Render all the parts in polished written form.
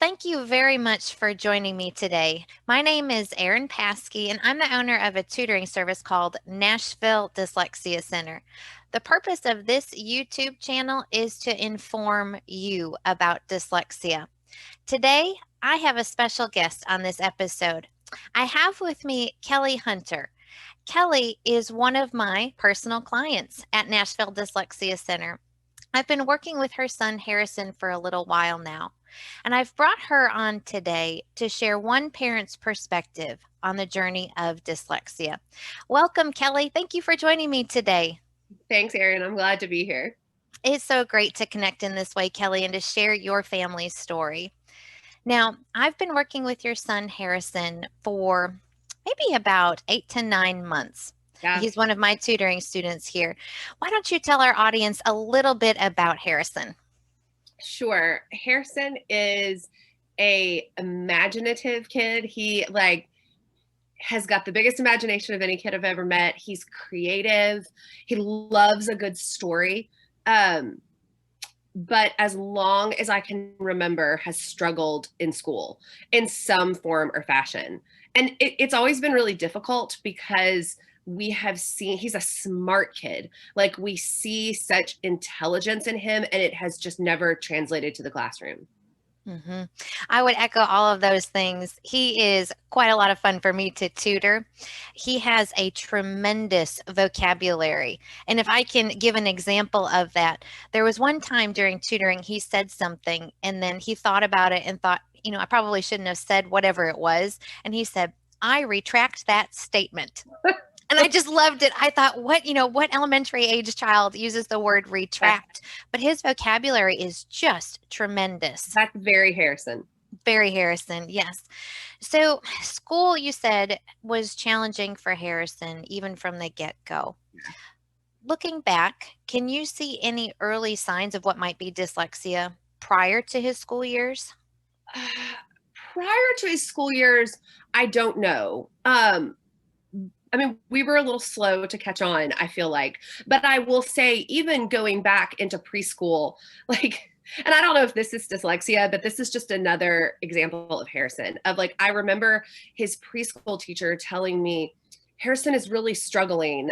thank you very much for joining me today. My name is Erin Paskey, and I'm the owner of a tutoring service called Nashville Dyslexia Center. The purpose of this YouTube channel is to inform you about dyslexia. Today, I have a special guest on this episode. I have with me Kelli Hunter. Kelli is one of my personal clients at Nashville Dyslexia Center. I've been working with her son Harrison for a little while now, and I've brought her on today to share one parent's perspective on the journey of dyslexia. Welcome, Kelli. Thank you for joining me today. Thanks, Erin. I'm glad to be here. It's so great to connect in this way, Kelli, and to share your family's story. Now, I've been working with your son Harrison for maybe about 8 to 9 months. Yeah, He's one of my tutoring students here. Why don't you tell our audience a little bit about Harrison? sure. Harrison is a imaginative kid. He has got the biggest imagination of any kid I've ever met. He's creative. He loves a good story. But as long as I can remember, has struggled in school in some form or fashion. And it's always been really difficult because we have seen he's a smart kid. Like we see such intelligence in him, and it has just never translated to the classroom. hmm I would echo all of those things. He is quite a lot of fun for me to tutor. He has a tremendous vocabulary. And if I can give an example of that, there was one time during tutoring, he said something and then he thought about it and thought, I probably shouldn't have said whatever it was. And he said, I retract that statement. And I just loved it. I thought, what elementary age child uses the word That's, retract? But his vocabulary is just tremendous. that's very Harrison. Barry Harrison, yes. So school, you said, was challenging for Harrison even from the get-go. Looking back, can you see any early signs of what might be dyslexia prior to his school years? Prior to his school years, I don't know. I mean, we were a little slow to catch on, I feel like. But I will say, even going back into preschool, and I don't know if this is dyslexia, but this is just another example of Harrison. I remember his preschool teacher telling me, Harrison is really struggling.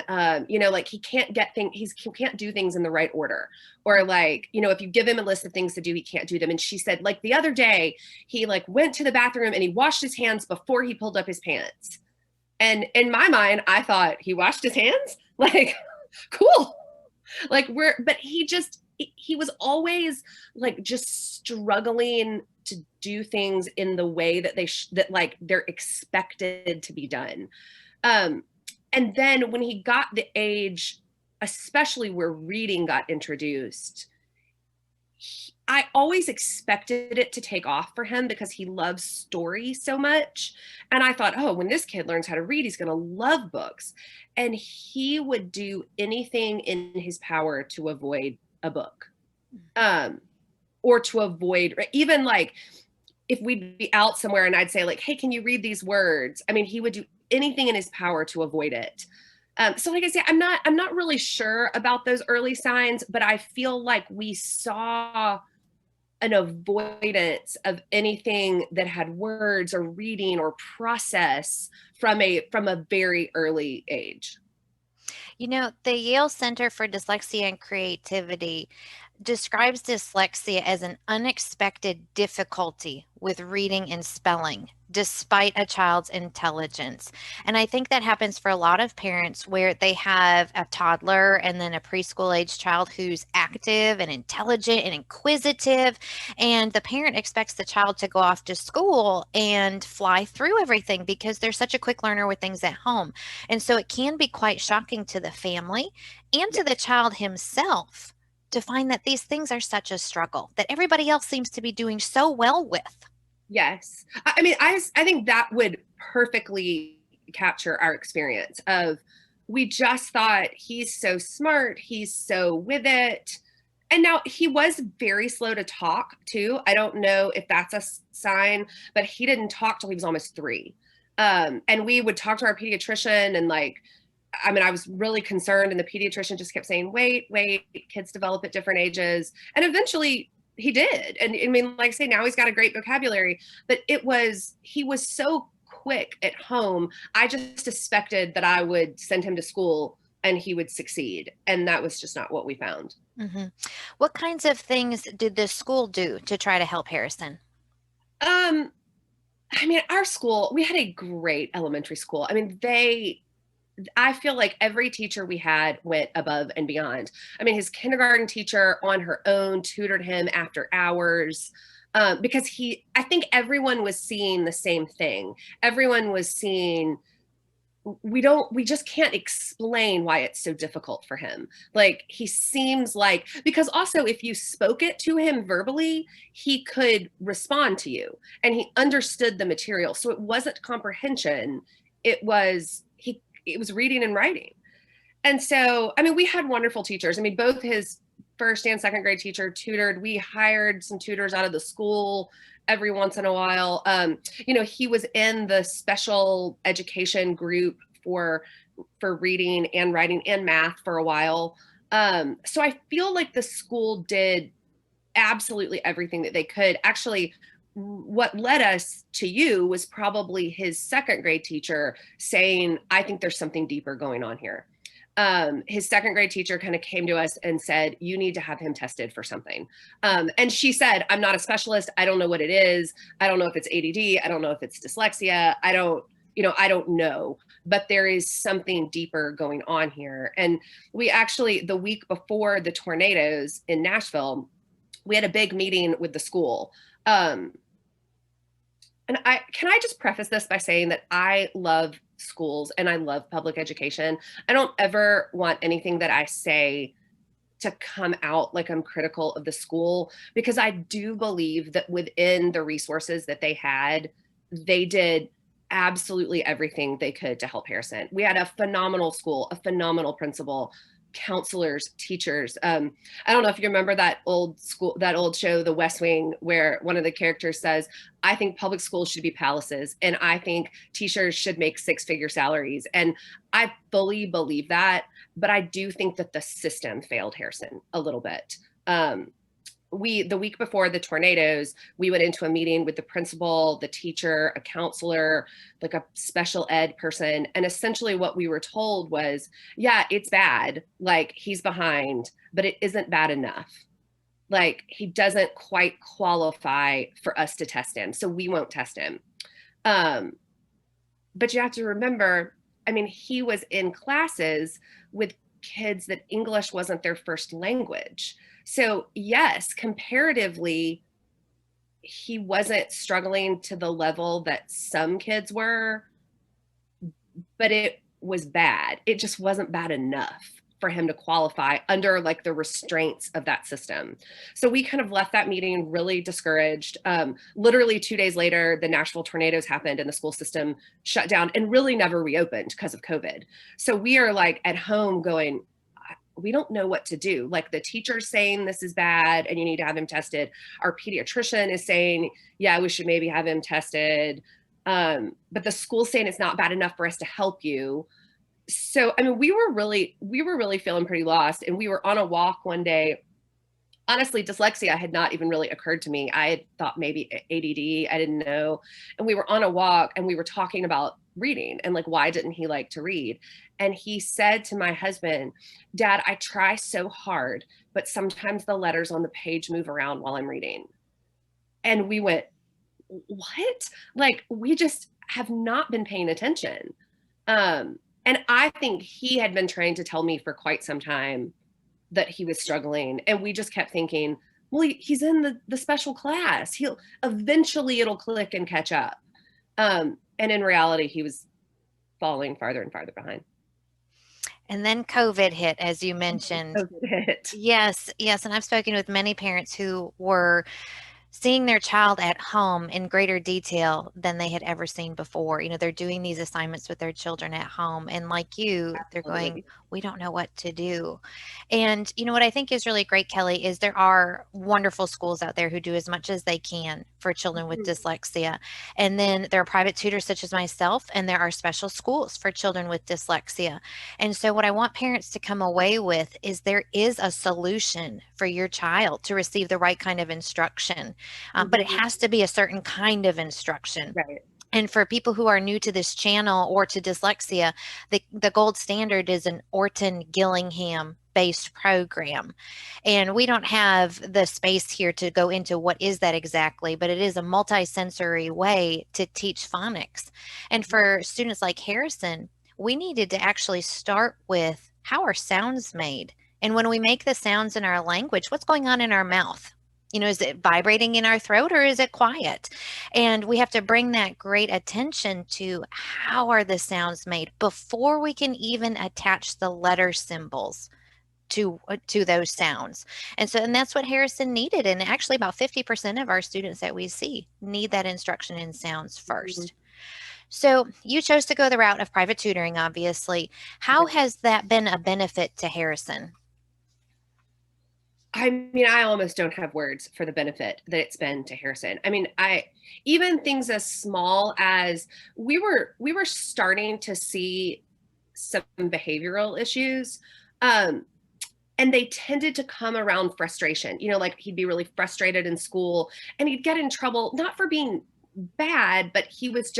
He can't get things, he can't do things in the right order. Or if you give him a list of things to do, he can't do them. And she said, the other day, he went to the bathroom and he washed his hands before he pulled up his pants. And in my mind, I thought he washed his hands. Cool. But he was always just struggling to do things in the way that they're expected to be done. And then when he got the age, especially where reading got introduced, I always expected it to take off for him because he loves story so much. And I thought, oh, when this kid learns how to read, he's going to love books. And he would do anything in his power to avoid a book, or to avoid, even if we'd be out somewhere and I'd say hey, can you read these words? I mean, he would do anything in his power to avoid it. So like I say, I'm not really sure about those early signs, but I feel like we saw an avoidance of anything that had words or reading or process from a very early age. The Yale Center for Dyslexia and Creativity describes dyslexia as an unexpected difficulty with reading and spelling, despite a child's intelligence. And I think that happens for a lot of parents where they have a toddler and then a preschool age child who's active and intelligent and inquisitive. And the parent expects the child to go off to school and fly through everything because they're such a quick learner with things at home. And so it can be quite shocking to the family and to the child himself to find that these things are such a struggle that everybody else seems to be doing so well with. Yes. I mean, I think that would perfectly capture our experience of, we just thought he's so smart, he's so with it. And now he was very slow to talk too. I don't know if that's a sign, but he didn't talk till he was almost 3. And we would talk to our pediatrician and I was really concerned, and the pediatrician just kept saying, wait, kids develop at different ages. And eventually He did. And I mean, like I say, now he's got a great vocabulary, but he was so quick at home. I just expected that I would send him to school and he would succeed. And that was just not what we found. Hmm. What kinds of things did the school do to try to help Harrison? Um, I mean, our school, we had a great elementary school. I mean, I feel like every teacher we had went above and beyond. I mean, his kindergarten teacher on her own tutored him after hours, because I think everyone was seeing the same thing. Everyone was seeing, we just can't explain why it's so difficult for him. Like, he seems like, because also if you spoke it to him verbally, he could respond to you and he understood the material. So it wasn't comprehension. It was reading and writing. And so, I mean, we had wonderful teachers. I mean, both his first and second grade teacher tutored. We hired some tutors out of the school every once in a while. He was in the special education group for reading and writing and math for a while. So I feel like the school did absolutely everything that they could. Actually, what led us to you was probably his second grade teacher saying, I think there's something deeper going on here. His second grade teacher kind of came to us and said, you need to have him tested for something. And she said, I'm not a specialist. I don't know what it is. I don't know if it's ADD. I don't know if it's dyslexia. I don't know, but there is something deeper going on here. And we actually, the week before the tornadoes in Nashville, we had a big meeting with the school. And can I just preface this by saying that I love schools and I love public education. I don't ever want anything that I say to come out like I'm critical of the school, because I do believe that within the resources that they had, they did absolutely everything they could to help Harrison. We had a phenomenal school, a phenomenal principal, counselors, teachers. I don't know if you remember that old show, The West Wing, where one of the characters says, I think public schools should be palaces and I think teachers should make six-figure salaries. And I fully believe that, but I do think that the system failed Harrison a little bit. The week before the tornadoes, we went into a meeting with the principal, the teacher, a counselor, like a special ed person. And essentially what we were told was, yeah, it's bad. Like, he's behind, but it isn't bad enough. Like, he doesn't quite qualify for us to test him. So we won't test him. But you have to remember, I mean, he was in classes with kids that English wasn't their first language. So yes, comparatively, he wasn't struggling to the level that some kids were, but it was bad. It just wasn't bad enough for him to qualify under like the restraints of that system. So we kind of left that meeting really discouraged. Literally 2 days later, the Nashville tornadoes happened and the school system shut down and really never reopened because of COVID. So we are like at home going, we don't know what to do. Like, the teacher's saying this is bad and you need to have him tested. Our pediatrician is saying, yeah, we should maybe have him tested. But the school's saying it's not bad enough for us to help you. So, I mean, we were really feeling pretty lost. And we were on a walk one day. Honestly, dyslexia had not even really occurred to me. I had thought maybe ADD, I didn't know. And we were on a walk and we were talking about reading and like, why didn't he like to read? And he said to my husband, Dad, I try so hard, but sometimes the letters on the page move around while I'm reading. And we went, what? Like, we just have not been paying attention. And I think he had been trying to tell me for quite some time that he was struggling. And we just kept thinking, well, he's in the special class. It'll click and catch up. And in reality, he was falling farther and farther behind. And then COVID hit, as you mentioned. COVID hit. Yes, yes. And I've spoken with many parents who were seeing their child at home in greater detail than they had ever seen before. They're doing these assignments with their children at home, and like you, they're going, Absolutely. we don't know what to do. And what I think is really great, Kelly, is there are wonderful schools out there who do as much as they can for children with Mhm. dyslexia. And then there are private tutors such as myself, and there are special schools for children with dyslexia. And so, what I want parents to come away with is there is a solution for your child to receive the right kind of instruction, but it Mhm. has to be a certain kind of instruction. Right. And for people who are new to this channel or to dyslexia, the gold standard is an Orton Gillingham based program. And we don't have the space here to go into what is that exactly, but it is a multisensory way to teach phonics. And for students like Harrison, we needed to actually start with how are sounds made? And when we make the sounds in our language, what's going on in our mouth? Is it vibrating in our throat or is it quiet? And we have to bring that great attention to how are the sounds made before we can even attach the letter symbols to those sounds. And that's what Harrison needed. And actually about 50% of our students that we see need that instruction in sounds Mhm. first. So you chose to go the route of private tutoring, obviously. How Right. has that been a benefit to Harrison? I mean, I almost don't have words for the benefit that it's been to Harrison. I mean, I even things as small as we were starting to see some behavioral issues. Um, and they tended to come around frustration. Like he'd be really frustrated in school and he'd get in trouble, not for being bad, but he was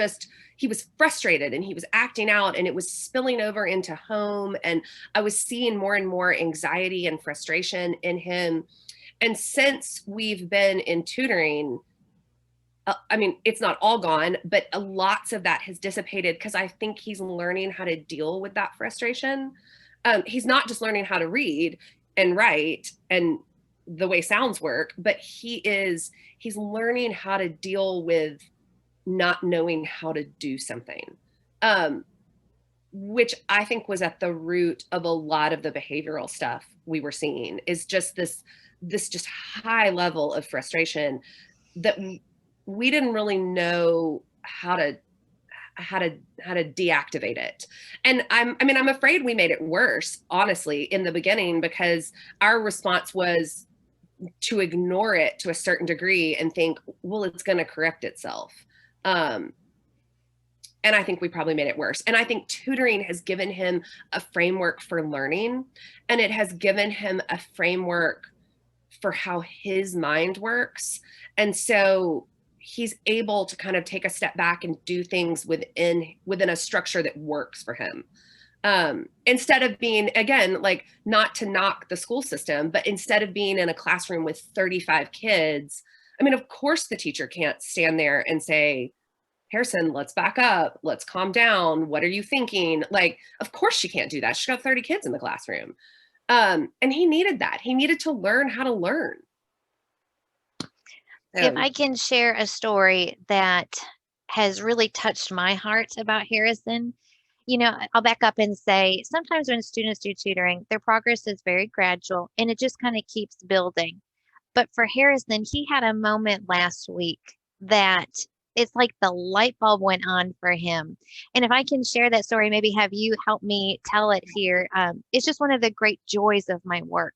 frustrated and he was acting out and it was spilling over into home. And I was seeing more and more anxiety and frustration in him. And since we've been in tutoring, I mean, it's not all gone, but lots of that has dissipated because I think he's learning how to deal with that frustration. He's not just learning how to read and write and the way sounds work, but he's learning how to deal with not knowing how to do something, um, which I think was at the root of a lot of the behavioral stuff we were seeing is just this just high level of frustration that we didn't really know how to deactivate it. And I'm afraid we made it worse, honestly, in the beginning because our response was to ignore it to a certain degree and think, well, it's going to correct itself. Um, and I think we probably made it worse. And I think tutoring has given him a framework for learning, and it has given him a framework for how his mind works. And so he's able to kind of take a step back and do things within a structure that works for him. Instead of being, again, like, not to knock the school system, but instead of being in a classroom with 35 kids, I mean, of course the teacher can't stand there and say, Harrison, let's back up, let's calm down, what are you thinking? Like, of course she can't do that, she's got 30 kids in the classroom. And he needed that. He needed to learn how to learn. If So, I can share a story that has really touched my heart about Harrison, I'll back up and say sometimes when students do tutoring, their progress is very gradual and it just kind of keeps building. But for Harrison, he had a moment last week that it's like the light bulb went on for him. And if I can share that story, maybe have you help me tell it here. It's just one of the great joys of my work.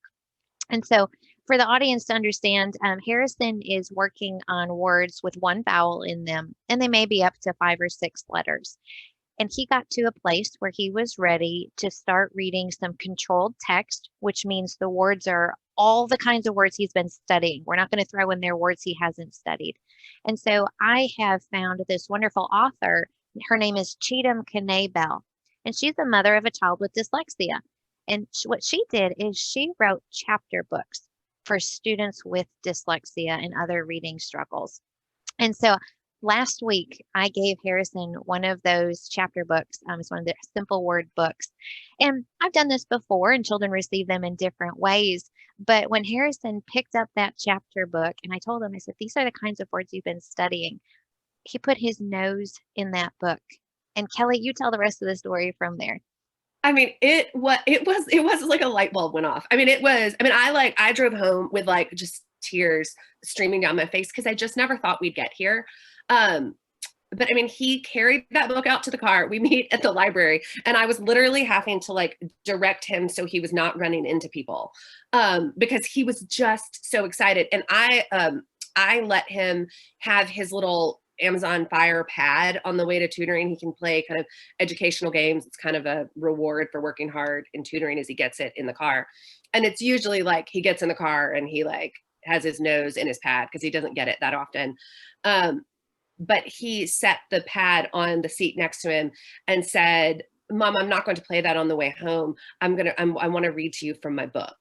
And so, for the audience to understand, Harrison is working on words with one vowel in them, and they may be up to 5 or 6 letters. And he got to a place where he was ready to start reading some controlled text, which means the words are all the kinds of words he's been studying. We're not going to throw in there words he hasn't studied. And so I have found this wonderful author. Her name is Cheatham Kane Bell, and she's the mother of a child with dyslexia. And what she did is she wrote chapter books for students with dyslexia and other reading struggles. And so last week, I gave Harrison one of those chapter books. It's one of the simple word books. And I've done this before, and children receive them in different ways. But when Harrison picked up that chapter book, and I told him, I said, these are the kinds of words you've been studying, he put his nose in that book. And Kelly, you tell the rest of the story from there. I mean, it was like a light bulb went off. I mean, I drove home with like just tears streaming down my face because I just never thought we'd get here. But I mean, he carried that book out to the car. We meet at the library, and I was literally having to like direct him so he was not running into people, because he was just so excited. And I let him have his little Amazon Fire pad on the way to tutoring. He can play kind of educational games. It's kind of a reward for working hard in tutoring as he gets it in the car. And it's usually like he gets in the car and he like has his nose in his pad because he doesn't get it that often. But he set the pad on the seat next to him and said, Mom, I'm not going to play that on the way home. I want to read to you from my book.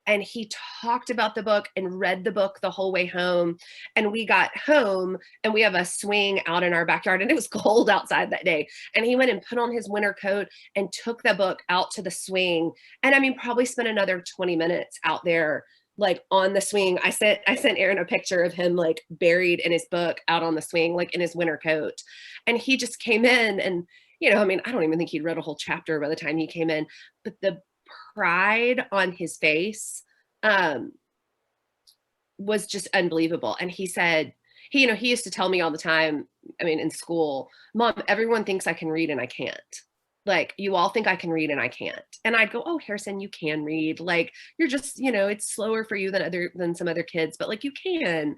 And he talked about the book and read the book the whole way home. And we got home and we have a swing out in our backyard and it was cold outside that day. And he went and put on his winter coat and took the book out to the swing. And I mean, probably spent another 20 minutes out there like on the swing. I sent Aaron a picture of him like buried in his book out on the swing, like in his winter coat. And he just came in and, you know, I mean, I don't even think he'd read a whole chapter by the time he came in, but the pride on his face was just unbelievable. And he said, he used to tell me all the time, I mean, in school, Mom, everyone thinks I can read and I can't. Like, you all think I can read and I can't. And I'd go, oh, Harrison, you can read. Like, you're just, it's slower for you than some other kids, but like you can.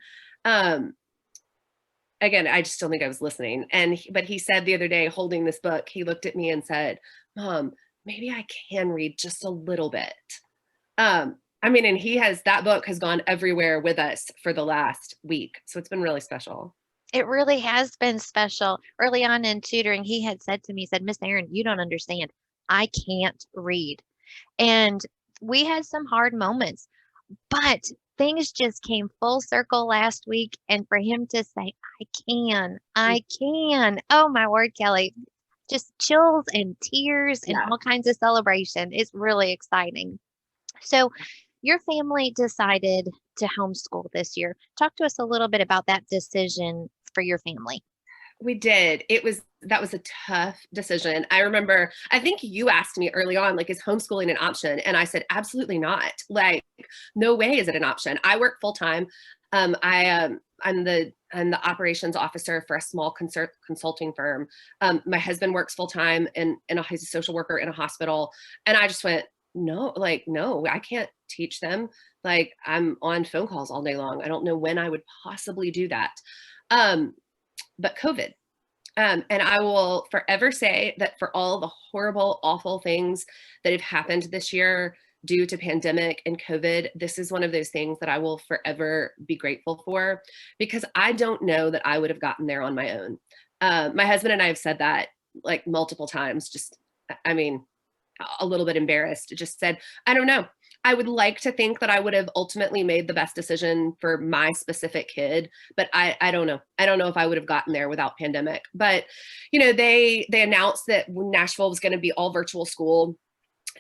Again, I just don't think I was listening. But he said the other day, holding this book, he looked at me and said, Mom, maybe I can read just a little bit. I mean, and that book has gone everywhere with us for the last week. So it's been really special. It really has been special. Early on in tutoring, he had said to me, he said, Miss Aaron, you don't understand. I can't read. And we had some hard moments, but things just came full circle last week. And for him to say, I can. Oh, my word, Kelly, just chills and tears and Yeah. all kinds of celebration. It's really exciting. So, your family decided to homeschool this year. Talk to us a little bit about that decision for your family. We did. That was a tough decision. I remember, I think you asked me early on, like, is homeschooling an option? And I said, absolutely not. Like, no way is it an option. I work full time. I'm the operations officer for a small consulting firm. My husband works full time he's a social worker in a hospital. And I just went, no, I can't teach them. Like, I'm on phone calls all day long. I don't know when I would possibly do that. But COVID. And I will forever say that for all the horrible, awful things that have happened this year due to pandemic and COVID, this is one of those things that I will forever be grateful for, because I don't know that I would have gotten there on my own. My husband and I have said that like multiple times, I mean, a little bit embarrassed, just said, I don't know. I would like to think that I would have ultimately made the best decision for my specific kid, but I don't know. I don't know if I would have gotten there without pandemic. But, they announced that Nashville was going to be all virtual school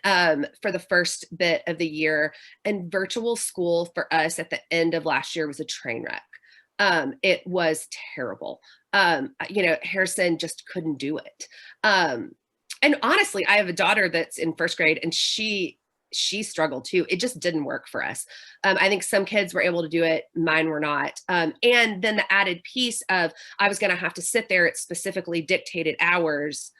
for the first bit of the year. And virtual school for us at the end of last year was a train wreck. It was terrible. Harrison just couldn't do it. And honestly, I have a daughter that's in first grade and she struggled too. It just didn't work for us. I think some kids were able to do it. Mine were not. And then the added piece of, I was going to have to sit there at specifically dictated hours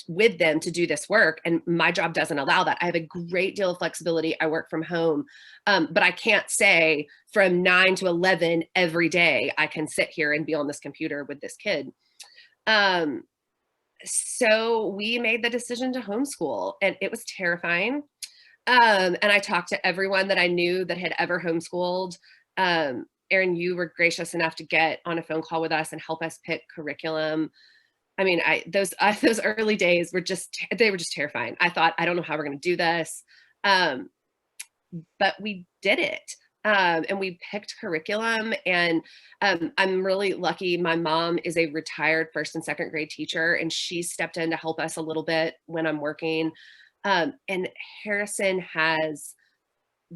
with them to do this work. And my job doesn't allow that. I have a great deal of flexibility. I work from home. But I can't say from 9 to 11 every day, I can sit here and be on this computer with this kid. So we made the decision to homeschool, and it was terrifying. And I talked to everyone that I knew that had ever homeschooled. Aaron, you were gracious enough to get on a phone call with us and help us pick curriculum. I mean, those early days were just terrifying. I thought, I don't know how we're going to do this. But we did it. And we picked curriculum, and I'm really lucky. My mom is a retired first and second grade teacher, and she stepped in to help us a little bit when I'm working. And Harrison has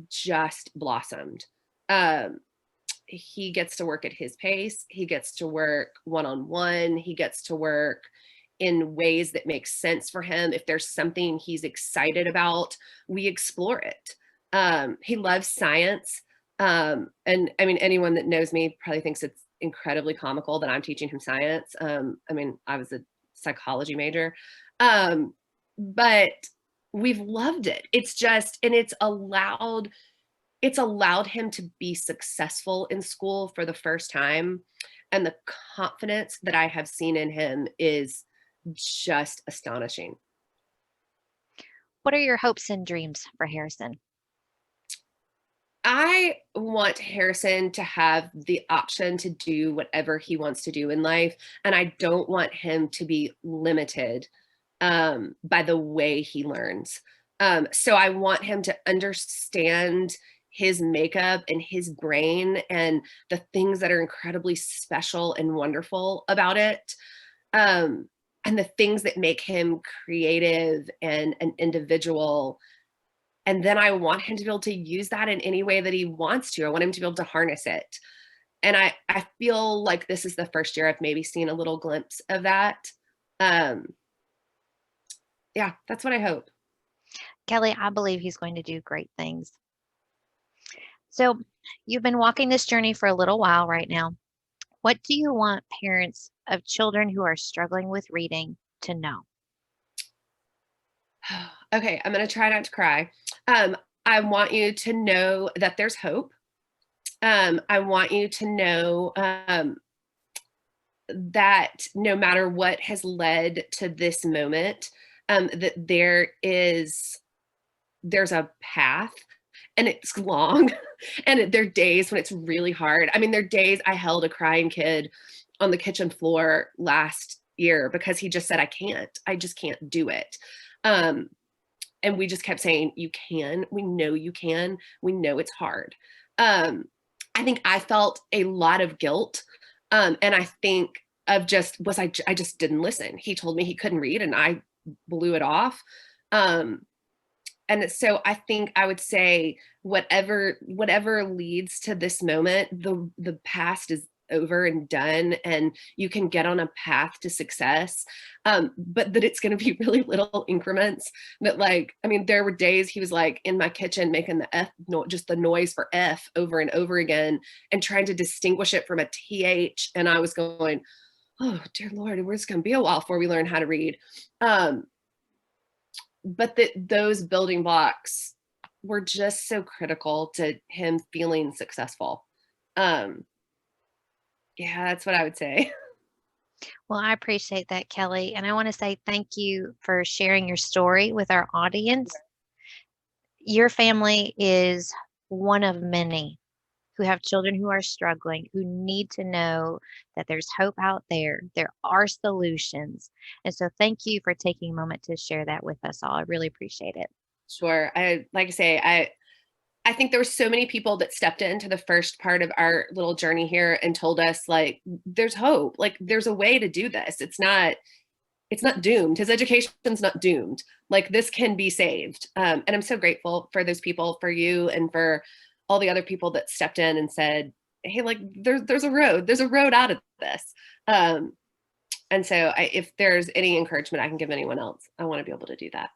just blossomed. He gets to work at his pace. He gets to work one-on-one. He gets to work in ways that make sense for him. If there's something he's excited about, we explore it. He loves science. And I mean, anyone that knows me probably thinks it's incredibly comical that I'm teaching him science. I mean, I was a psychology major. Um, but we've loved it. It's just, and it's allowed him to be successful in school for the first time. And the confidence that I have seen in him is just astonishing. What are your hopes and dreams for Harrison? I want Harrison to have the option to do whatever he wants to do in life. And I don't want him to be limited by the way he learns. So I want him to understand his makeup and his brain and the things that are incredibly special and wonderful about it. Um, and the things that make him creative and an individual. And then I want him to be able to use that in any way that he wants to. I want him to be able to harness it. And I feel like this is the first year I've maybe seen a little glimpse of that. Um, yeah, that's what I hope. Kelly, I believe he's going to do great things. So, you've been walking this journey for a little while right now. What do you want parents of children who are struggling with reading to know? Okay, I'm going to try not to cry. Um, I want you to know that there's hope. I want you to know that no matter what has led to this moment, that there's a path, and it's long, and there are days when it's really hard. I mean, there are days I held a crying kid on the kitchen floor last year because he just said, I just can't do it. Um, and we just kept saying, you can, we know you can, we know it's hard. Um, I think I felt a lot of guilt. And I think of I just didn't listen. He told me he couldn't read and I blew it off. Um, and so I think I would say whatever leads to this moment, the past is over and done, and you can get on a path to success. But that it's going to be really little increments. That, like, I mean, there were days he was like in my kitchen making the F, no, just the noise for F over and over again, and trying to distinguish it from a TH. And I was going, oh dear Lord, we're just going to be a while before we learn how to read. But those building blocks were just so critical to him feeling successful. Um, yeah, that's what I would say. Well, I appreciate that, Kelly. And I want to say thank you for sharing your story with our audience. Your family is one of many who have children who are struggling, who need to know that there's hope out there. There are solutions. And so thank you for taking a moment to share that with us all. I really appreciate it. Sure. Like I say, I think there were so many people that stepped into the first part of our little journey here and told us, like, there's hope. Like, there's a way to do this. It's not doomed. His education's not doomed. Like, this can be saved. And I'm so grateful for those people, for you, and for all the other people that stepped in and said, hey, like, there's a road out of this. And so if there's any encouragement I can give anyone else, I want to be able to do that.